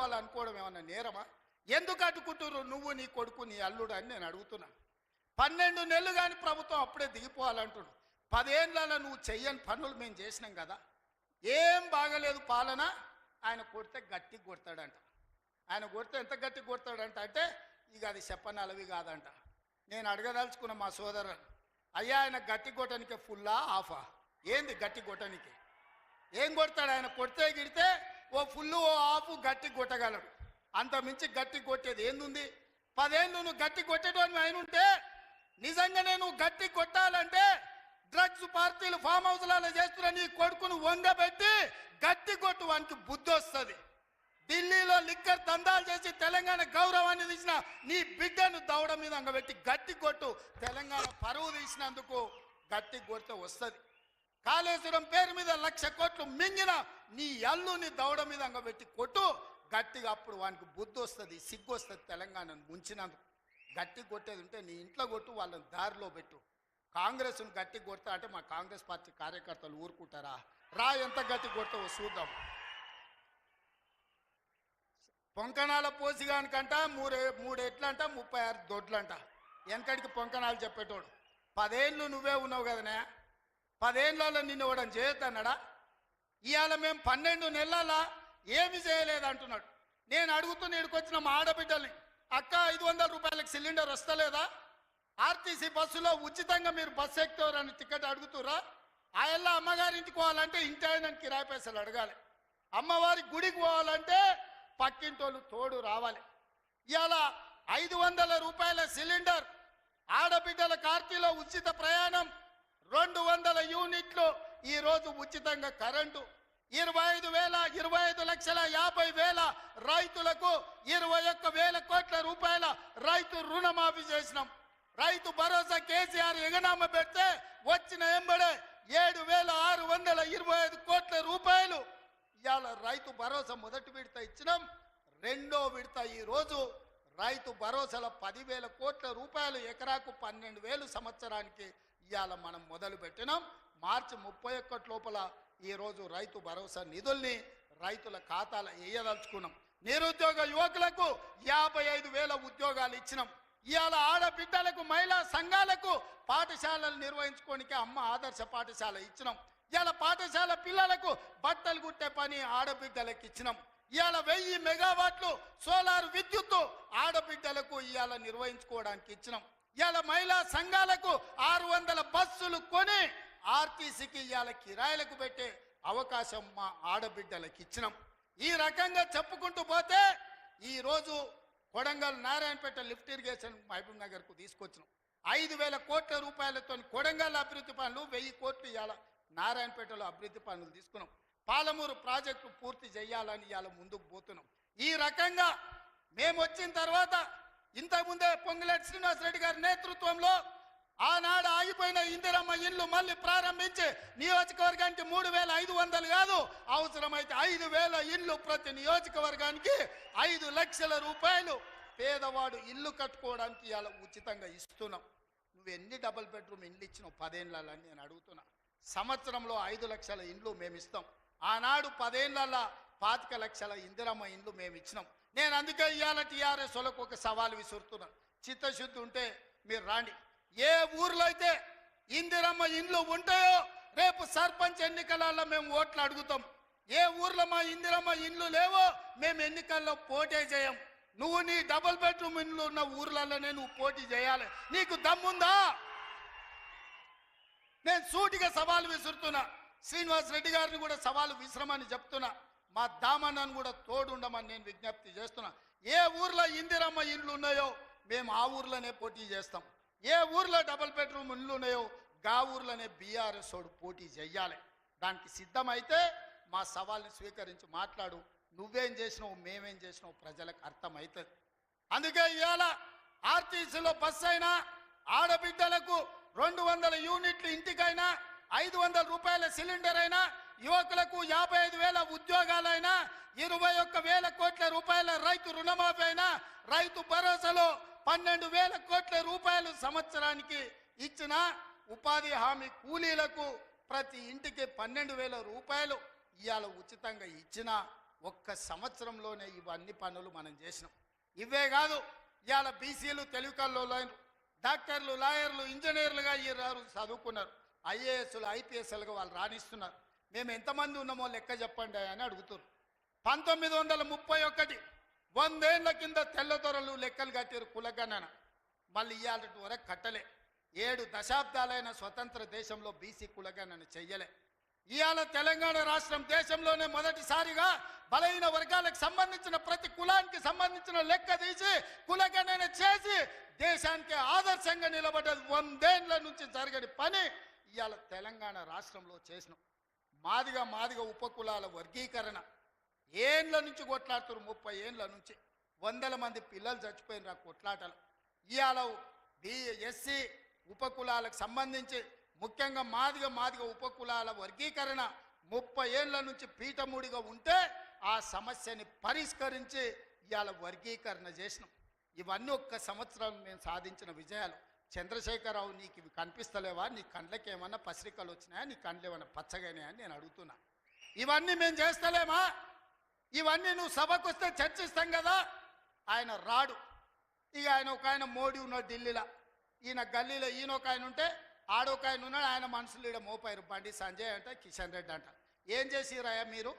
అడ్డుకోవాలనుకోవడం ఏమన్నా నేరమా? ఎందుకు అడ్డుకుంటున్నారు నువ్వు, నీ కొడుకు, నీ అల్లుడు అని నేను అడుగుతున్నాను. 12 నెలలు కానీ ప్రభుత్వం అప్పుడే దిగిపోవాలంటున్నాడు. 10 ఏళ్ళలో నువ్వు చెయ్యని పనులు మేము చేసినాం కదా. ఏం బాగలేదు పాలన. ఆయన కొడితే గట్టి కొడతాడంట. ఆయన కొడితే ఎంత గట్టి కొడతాడంట అంటే ఇక అది చెప్పనలవి కాదంట. నేను అడగదలుచుకున్న మా సోదరుడు, అయ్యా ఆయన గట్టి కొట్టడానికి ఫుల్లా ఆఫా? ఏంది గట్టి కొట్టడానికి? ఏం కొడతాడు ఆయన? కొడితే గిడితే ఓ ఫుల్లు ఓ ఆఫ్ గట్టి కొట్టగలడు. అంత మించి గట్టి కొట్టేది ఏందుంది? 10 ఏళ్ళు నువ్వు గట్టి కొట్టేటోని ఆయన ఉంటే, నిజంగానే నువ్వు గట్టి కొట్టాలంటే డ్రగ్స్ పార్టీలు ఫామ్ హౌస్లలో చేస్తున్న నీ కొడుకును వంగబెట్టి గట్టి కొట్టు, వానికి బుద్ధి వస్తుంది. ఢిల్లీలో లిక్కర్ దందాలు చేసి తెలంగాణ గౌరవాన్ని తీసిన నీ బిడ్డను దౌడ మీద అంగబెట్టి గట్టి కొట్టు. తెలంగాణ పరువు తీసినందుకు గట్టి కొడితే వస్తుంది. కాళేశ్వరం పేరు మీద 1,00,000 కోట్లు మింగిన నీ అల్లుని దౌడ మీద అంగబెట్టి కొట్టు గట్టిగా. అప్పుడు వానికి బుద్ధి వస్తుంది, సిగ్గు వస్తుంది. తెలంగాణను ముంచినందుకు గట్టి కొట్టేది ఉంటే నీ ఇంట్లో కొట్టు, వాళ్ళని దారిలో పెట్టు. కాంగ్రెస్ను గట్టి కొడతా అంటే మా కాంగ్రెస్ పార్టీ కార్యకర్తలు ఊరుకుంటారా? రా, ఎంత గట్టి కొడతావో చూద్దాం. పొంకణాల పోసిగానికంట 3 ఎట్లంట 36 దొడ్లంట. వెనకడికి పొంకణాలు చెప్పేటోడు. 10 ఏళ్ళు నువ్వే ఉన్నావు కదనే. 10 ఏళ్ళలో నిన్ను ఇవ్వడం చేయొద్దన్నాడా? ఇవాళ మేము 12 నెలల ఏమి చేయలేదు అంటున్నాడు. నేను అడుగుతున్న ఇక్కడికొచ్చిన మా ఆడబిడ్డల్ని, అక్క 500 రూపాయలకు సిలిండర్ వస్తలేదా? ఆర్టీసీ బస్సులో ఉచితంగా మీరు బస్సు ఎక్కుతారని టికెట్ అడుగుతురా? ఆయల్లా అమ్మగారింటికి పోవాలంటే ఇంటి ఆయన కిరాయి పైసలు అడగాలి. అమ్మవారి గుడికి పోవాలంటే పక్కింటోళ్ళు తోడు రావాలి. ఇవాళ 500 రూపాయల సిలిండర్, ఆడబిడ్డల కార్తీలో ఉచిత ప్రయాణం, 200 యూనిట్లు ఈరోజు ఉచితంగా కరెంటు, 25,50,00,50,000 రైతులకు 21,000 కోట్ల రూపాయల రైతు రుణమాఫీ చేసినాం. రైతు భరోసా కేసీఆర్ ఎగనామ పెడితే వచ్చిన ఎంబడే 7,625 కోట్ల రూపాయలు ఇవాళ రైతు భరోసా మొదటి విడత ఇచ్చినాం. రెండో విడత ఈరోజు రైతు భరోసాల 10,000 కోట్ల రూపాయలు, ఎకరాకు 12,000 సంవత్సరానికి ఇవాళ మనం మొదలు పెట్టినాం. మార్చి 31 లోపల ఈరోజు రైతు భరోసా నిధుల్ని రైతుల ఖాతాలో వేయదలుచుకున్నాం. నిరుద్యోగ యువకులకు 55,000 ఉద్యోగాలు ఇచ్చినాం. ఇవాళ ఆడబిడ్డలకు, మహిళా సంఘాలకు పాఠశాలలు నిర్వహించుకోనికే అమ్మ ఆదర్శ పాఠశాల ఇచ్చినాం. ఇవాళ పాఠశాల పిల్లలకు బట్టలు కుట్టే పని ఆడబిడ్డలకు ఇచ్చినాం. ఇవాళ 1000 మెగావాట్లు సోలార్ విద్యుత్తు ఆడబిడ్డలకు ఇవాళ నిర్వహించుకోవడానికి ఇచ్చినాం. ఇవాళ మహిళా సంఘాలకు 600 బస్సులు కొని ఆర్టీసీకి ఇవాళ కిరాయిలకు పెట్టే అవకాశం మా ఆడబిడ్డలకు ఇచ్చినాం. ఈ రకంగా చెప్పుకుంటూ పోతే ఈరోజు కొడంగల్ నారాయణపేట లిఫ్ట్ ఇరిగేషన్ మహబూబ్ నగర్కు తీసుకొచ్చినాం. 5,000 కోట్ల రూపాయలతో కొడంగల్ అభివృద్ధి పనులు, 1000 కోట్లు ఇవాళ నారాయణపేటలో అభివృద్ధి పనులు తీసుకున్నాం. పాలమూరు ప్రాజెక్టు పూర్తి చేయాలని ఇవాళ ముందుకు పోతున్నాం. ఈ రకంగా మేము వచ్చిన తర్వాత ఇంతకుముందే పొంగులేటి శ్రీనివాసరెడ్డి గారి నేతృత్వంలో ఆనాడు ఆగిపోయిన ఇందిరమ్మ ఇల్లు మళ్ళీ ప్రారంభించి నియోజకవర్గానికి 3,500 కాదు, అవసరమైతే 5,000 ఇల్లు ప్రతి నియోజకవర్గానికి 5 లక్షల రూపాయలు పేదవాడు ఇల్లు కట్టుకోవడానికి ఇవాళ ఉచితంగా ఇస్తున్నాం. నువ్వు ఎన్ని డబుల్ బెడ్రూమ్ ఇండ్లు ఇచ్చినావు 10 ఏళ్ళని నేను అడుగుతున్నా. సంవత్సరంలో 5 లక్షల ఇండ్లు మేము ఇస్తాం. ఆనాడు 10 ఏళ్ళల్లో 25 లక్షల ఇందిరమ్మ ఇండ్లు మేము ఇచ్చినాం. నేను అందుకే ఇవాళ టీఆర్ఎస్ వాళ్ళకు ఒక సవాల్ విసురుతున్నా. చిత్తశుద్ధి ఉంటే మీరు రాండి. ఏ ఊర్లో అయితే ఇందిరమ్మ ఇండ్లు ఉంటాయో రేపు సర్పంచ్ ఎన్నికలలో మేము ఓట్లు అడుగుతాం. ఏ ఊర్లో మా ఇందిరమ్మ ఇండ్లు లేవో మేము ఎన్నికల్లో పోటీ చేయం. నువ్వు నీ డబుల్ బెడ్రూమ్ ఇండ్లు ఉన్న ఊర్లలోనే నువ్వు పోటీ చేయాలి. నీకు దమ్ముందా? నేను సూటిగా సవాలు విసురుతున్నా. శ్రీనివాస్ రెడ్డి గారిని కూడా సవాలు విసరమని చెప్తున్నా. మా దామన్నను కూడా తోడుండమని నేను విజ్ఞప్తి చేస్తున్నా. ఏ ఊర్లో ఇందిరమ్మ ఇండ్లు ఉన్నాయో మేము ఆ ఊర్లోనే పోటీ చేస్తాం. ఏ ఊర్లో డబుల్ బెడ్రూమ్ ఇండ్లు ఉన్నాయో గా ఊర్లోనే బీఆర్ఎస్ వాడు పోటీ చెయ్యాలి. దానికి సిద్ధమైతే మా సవాల్ని స్వీకరించి మాట్లాడు. నువ్వేం చేసినావు, మేమేం చేసినావు ప్రజలకు అర్థమవుతుంది. అందుకే ఇవాళ ఆర్టీసీలో బస్సు అయినా, ఆడబిడ్డలకు 200 యూనిట్లు ఇంటికైనా, 500 రూపాయల సిలిండర్ అయినా, యువకులకు 55,000 ఉద్యోగాలైనా, 21,000 కోట్ల రూపాయల రైతు రుణమాఫీ అయినా, రైతు భరోసాలో 12,000 కోట్ల రూపాయలు సంవత్సరానికి ఇచ్చిన, ఉపాధి హామీ కూలీలకు ప్రతి ఇంటికి 12,000 రూపాయలు ఇవాళ ఉచితంగా ఇచ్చిన, ఒక్క సంవత్సరంలోనే ఇవన్నీ పనులు మనం చేసినాం. ఇవే కాదు, ఇవాళ బీసీలు తెలివికల్లో డాక్టర్లు, లాయర్లు, ఇంజనీర్లుగా ఈ చదువుకున్నారు. ఐఏఎస్లు, ఐపీఎస్లుగా వాళ్ళు రాణిస్తున్నారు. మేము ఎంతమంది ఉన్నామో లెక్క చెప్పండి అని అడుగుతున్నారు. 1931 100 ఏళ్ల కింద తెల్లదొరలు లెక్కలు కట్టారు కులగణన. మళ్ళీ ఇవాళ వరకు కట్టలే. 7 దశాబ్దాలైన స్వతంత్ర దేశంలో బీసీ కులగణన చెయ్యలే. ఇవాళ తెలంగాణ రాష్ట్రం దేశంలోనే మొదటిసారిగా బలహీన వర్గాలకు సంబంధించిన ప్రతి కులానికి సంబంధించిన లెక్క తీసి కులగణన చేసి దేశానికి ఆదర్శంగా నిలబడ్డది. 100 ఏళ్ల నుంచి జరగని పని ఇవాళ తెలంగాణ రాష్ట్రంలో చేసినాం. మాదిగ ఉపకులాల వర్గీకరణ ఏండ్ల నుంచి కొట్లాడుతున్నారు. 30 ఏండ్ల నుంచి వందల మంది పిల్లలు చచ్చిపోయిన కొట్లాటలు. ఇవాళ ఎస్సీ ఉపకులాలకు సంబంధించి ముఖ్యంగా మాదిగ ఉపకులాల వర్గీకరణ 30 ఏళ్ల నుంచి పీఠముడిగా ఉంటే ఆ సమస్యని పరిష్కరించి ఇవాళ వర్గీకరణ చేసినాం. ఇవన్నీ ఒక్క సంవత్సరం మేము సాధించిన విజయాలు. చంద్రశేఖరరావు, నీకు ఇవి కనిపిస్తలేవా? నీ కండ్లకి ఏమన్నా పసిరికలు వచ్చినాయా? నీ కండ్లు ఏమన్నా పచ్చగానే అని నేను అడుగుతున్నా. ఇవన్నీ మేము చేస్తలేమా? ఇవన్నీ నువ్వు సభకు వస్తే చర్చిస్తాం కదా. ఆయన రాడు. ఇక ఆయన మోడీ ఉన్నాడు ఢిల్లీలో, ఈయన గల్లీలో ఈయన ఒక ఆయన ఉంటే ఆడొక ఆయన ఉన్నాడు. ఆయన మనుషులు ఈడ మోపారు. బండి సంజయ్ అంట, కిషన్ రెడ్డి అంట. ఏం చేసిరాయా మీరు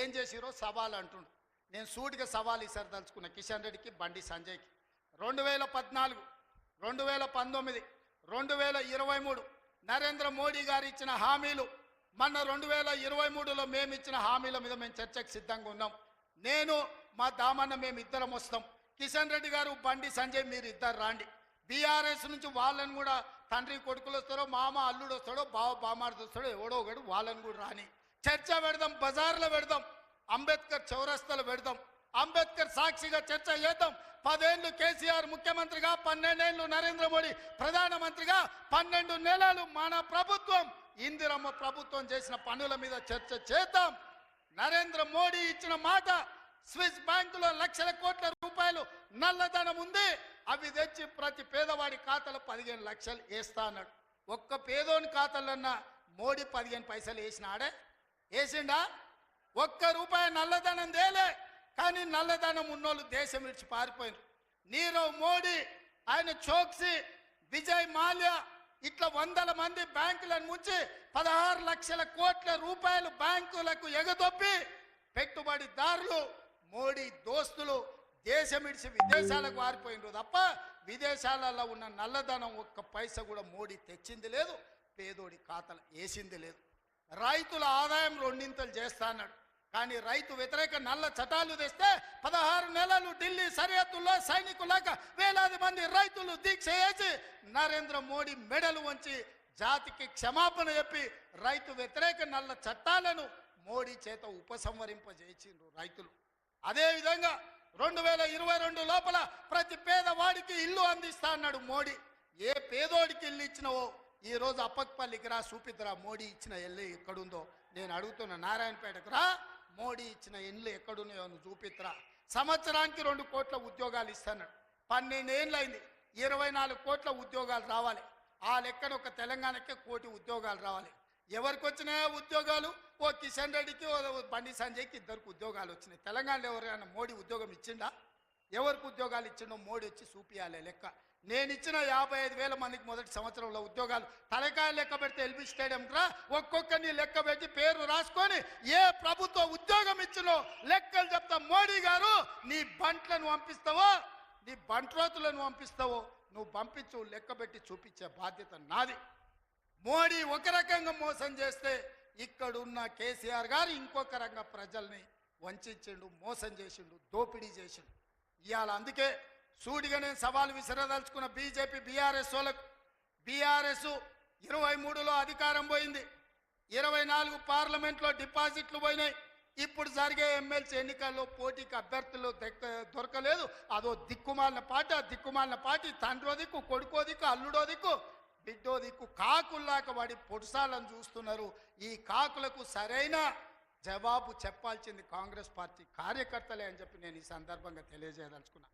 ఏం చేసిరో సవాల్ అంటుండు. నేను సూటిగా సవాల్ ఇసరదలుచుకున్నా కిషన్ రెడ్డికి, బండి సంజయ్కి. 2014, 2019, 2023 నరేంద్ర మోడీ గారు ఇచ్చిన హామీలు, మొన్న 2023లో మేము ఇచ్చిన హామీల మీద మేము చర్చకు సిద్ధంగా ఉన్నాం. నేను మా దామన్న మేము ఇద్దరం వస్తాం. కిషన్ రెడ్డి గారు, బండి సంజయ్ మీరు ఇద్దరు రాండి. బీఆర్ఎస్ నుంచి వాళ్ళని కూడా తండ్రి కొడుకులు వస్తారో, మామ అల్లుడు వస్తాడో, బావ బామార్ది వస్తాడో, ఎవడో ఒకడు వాళ్ళని కూడా రాని. చర్చ పెడదాం, బజార్లో పెడదాం, అంబేద్కర్ చౌరస్తాలో పెడదాం. అంబేద్కర్ సాక్షిగా చర్చ చేద్దాం. 10 ఏళ్ళు కేసీఆర్ ముఖ్యమంత్రిగా, 12 ఏళ్ళు నరేంద్ర మోడీ ప్రధానమంత్రిగా, 12 నెలలు మన ప్రభుత్వం ఇందిరమ్మ ప్రభుత్వం చేసిన పనుల మీద చర్చ చేద్దాం. నరేంద్ర మోడీ ఇచ్చిన మాట, స్విస్ బ్యాంకులో లక్షల కోట్ల రూపాయలు నల్లధనం ఉంది, అవి తెచ్చి ప్రతి పేదవాడి ఖాతాలో 15 లక్షలు వేస్తా అన్నాడు. ఒక్క పేదోని ఖాతాలన్నా మోడీ 15 పైసలు వేసినాడే? వేసిండా? ఒక్క రూపాయి నల్లధనం తేలే. కానీ నల్లధనం ఉన్నోళ్ళు దేశం విడిచి పారిపోయినారు. నీరవ్ మోడీ, ఆయన చోక్సీ, విజయ్ మాల్యా ఇట్లా వందల మంది బ్యాంకులను ముంచి 16 లక్షల కోట్ల రూపాయలు బ్యాంకులకు ఎగదొప్పి పెట్టుబడిదారులు, మోడీ దోస్తులు దేశం విడిచి విదేశాలకు పారిపోయినారు తప్ప విదేశాలలో ఉన్న నల్లధనం ఒక్క పైసా కూడా మోడీ తెచ్చింది లేదు, పేదోడి ఖాతాలు వేసింది లేదు. రైతుల ఆదాయం 2 చేస్తా అన్నాడు. కానీ రైతు వ్యతిరేక నల్ల చట్టాలు తెస్తే 16 నెలలు ఢిల్లీ సరిహద్దుల్లో సైనికులాగా వేలాది మంది రైతులు దీక్ష చేసి నరేంద్ర మోడీ మెడలు వంచి జాతికి క్షమాపణ చెప్పి రైతు వ్యతిరేక నల్ల చట్టాలను మోడీ చేత ఉపసంహరింపజేసిండ్రు రైతులు. అదేవిధంగా 2022 లోపల ప్రతి పేదవాడికి ఇల్లు అందిస్తా అన్నాడు మోడీ. ఏ పేదోడికి ఇల్లు ఇచ్చినవో ఈరోజు అప్పక్పల్లికి రా, చూపిద్దురా మోడీ ఇచ్చిన ఇల్లు ఎక్కడుందో. నేను అడుగుతున్నా, నారాయణపేటకు రా, మోడీ ఇచ్చిన ఇల్లు ఎక్కడున్నాయో నువ్వు చూపిద్దురా. సంవత్సరానికి 2 కోట్ల ఉద్యోగాలు ఇస్తాన్నాడు. 12 ఏళ్ళు అయింది, 24 కోట్ల ఉద్యోగాలు రావాలి. ఆ లెక్కన ఒక తెలంగాణకే 1 కోటి ఉద్యోగాలు రావాలి. ఎవరికి వచ్చినాయో ఉద్యోగాలు? ఓ కిషన్ రెడ్డికి, ఓ బండి సంజయ్కి, 2 ఉద్యోగాలు వచ్చినాయి. తెలంగాణలో ఎవరైనా మోడీ ఉద్యోగం ఇచ్చిండా? ఎవరికి ఉద్యోగాలు ఇచ్చిండో మోడీ వచ్చి చూపియాలి లెక్క. నేను ఇచ్చిన 55,000 మందికి మొదటి సంవత్సరంలో ఉద్యోగాలు తలకాయ లెక్క పెడితే ఎల్బీ స్టేడియం రా, ఒక్కొక్కరిని లెక్క పెట్టి పేరు రాసుకొని ఏ ప్రభుత్వ ఉద్యోగం ఇచ్చినో లెక్కలు చెప్తా. మోడీ గారు, నీ బంట్లను పంపిస్తావో, నీ బంట్రోతులను పంపిస్తావో నువ్వు పంపించు, లెక్క పెట్టి చూపించే బాధ్యత నాది. మోడీ ఒక రకంగా మోసం చేస్తే ఇక్కడున్న కేసీఆర్ గారు ఇంకొక రకంగా ప్రజల్ని వంచిండు, మోసం చేసిండు, దోపిడీ చేసిండు. ఇవాళ అందుకే సూటిగా నేను సవాలు విసిరదలుచుకున్న బీజేపీ బీఆర్ఎస్ వాళ్ళకు. బీఆర్ఎస్ 23లో అధికారం పోయింది, 24 పార్లమెంట్లో డిపాజిట్లు పోయినాయి. ఇప్పుడు జరిగే ఎమ్మెల్సీ ఎన్నికల్లో పోటీకి అభ్యర్థులు దొరకలేదు. అదో దిక్కుమాలిన పార్టీ. ఆ దిక్కుమాలిన పార్టీ తండ్రో దిక్కు, కొడుకో దిక్కు, అల్లుడో దిక్కు, బిడ్డో దిక్కు కాకుల్లాక వాడి పొడుసాలను చూస్తున్నారు. ఈ కాకులకు సరైన జవాబు చెప్పాల్సింది కాంగ్రెస్ పార్టీ కార్యకర్తలే అని చెప్పి నేను ఈ సందర్భంగా తెలియజేయదలుచుకున్నా.